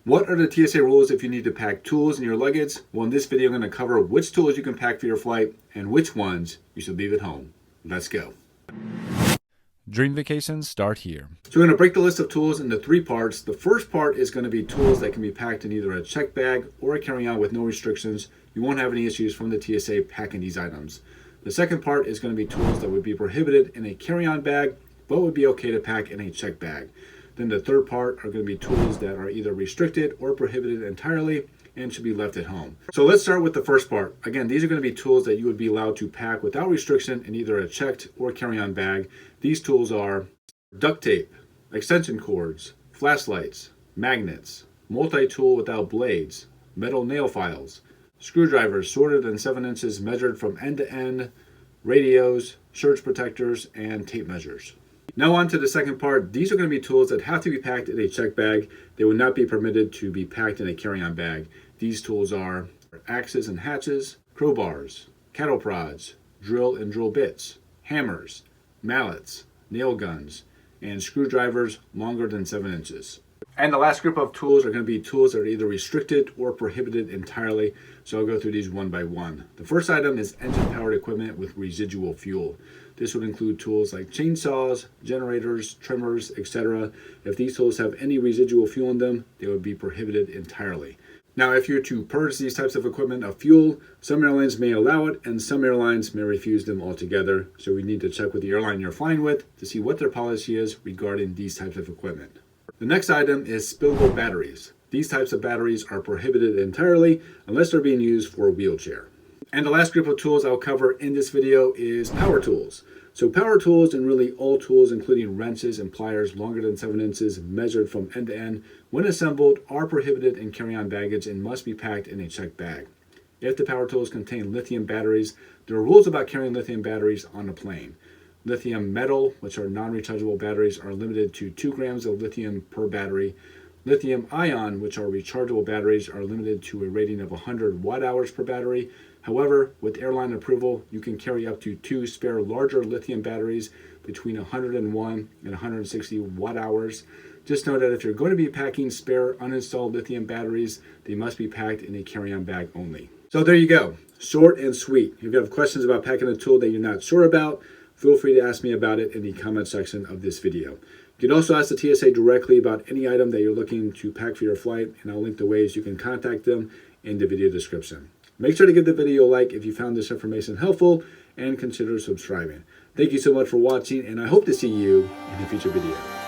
What are the TSA rules if you need to pack tools in your luggage? Well, in this video, I'm going to cover which tools you can pack for your flight and which ones you should leave at home. Let's go. Dream vacations start here. So we're going to break the list of tools into three parts. The first part is going to be tools that can be packed in either a check bag or a carry-on with no restrictions. You won't have any issues from the TSA packing these items. The second part is going to be tools that would be prohibited in a carry-on bag, but would be okay to pack in a check bag. Then the third part are going to be tools that are either restricted or prohibited entirely and should be left at home. So let's start with the first part. Again, these are going to be tools that you would be allowed to pack without restriction in either a checked or carry-on bag. These tools are duct tape, extension cords, flashlights, magnets, multi-tool without blades, metal nail files, screwdrivers shorter than 7 inches measured from end to end, radios, surge protectors, and tape measures. Now on to the second part. These are going to be tools that have to be packed in a check bag. They would not be permitted to be packed in a carry-on bag. These tools are axes and hatches, crowbars, cattle prods, drill and drill bits, hammers, mallets, nail guns, and screwdrivers longer than 7 inches. And the last group of tools are going to be tools that are either restricted or prohibited entirely. So I'll go through these one by one. The first item is engine-powered equipment with residual fuel. This would include tools like chainsaws, generators, trimmers, etc. If these tools have any residual fuel in them, they would be prohibited entirely. Now, if you're to purchase these types of equipment of fuel, some airlines may allow it and some airlines may refuse them altogether. So we need to check with the airline you're flying with to see what their policy is regarding these types of equipment. The next item is spillable batteries. These types of batteries are prohibited entirely unless they're being used for a wheelchair. And the last group of tools I'll cover in this video is power tools. So power tools and really all tools including wrenches and pliers longer than 7 inches measured from end to end when assembled are prohibited in carry-on baggage and must be packed in a checked bag. If the power tools contain lithium batteries, there are rules about carrying lithium batteries on a plane. Lithium metal, which are non-rechargeable batteries, are limited to 2 grams of lithium per battery. Lithium ion, which are rechargeable batteries, are limited to a rating of 100 watt-hours per battery. However, with airline approval, you can carry up to 2 spare larger lithium batteries between 101 and 160 watt-hours. Just know that if you're going to be packing spare uninstalled lithium batteries, they must be packed in a carry-on bag only. So there you go. Short and sweet. If you have questions about packing a tool that you're not sure about, feel free to ask me about it in the comment section of this video. You can also ask the TSA directly about any item that you're looking to pack for your flight, and I'll link the ways you can contact them in the video description. Make sure to give the video a like if you found this information helpful, and consider subscribing. Thank you so much for watching, and I hope to see you in a future video.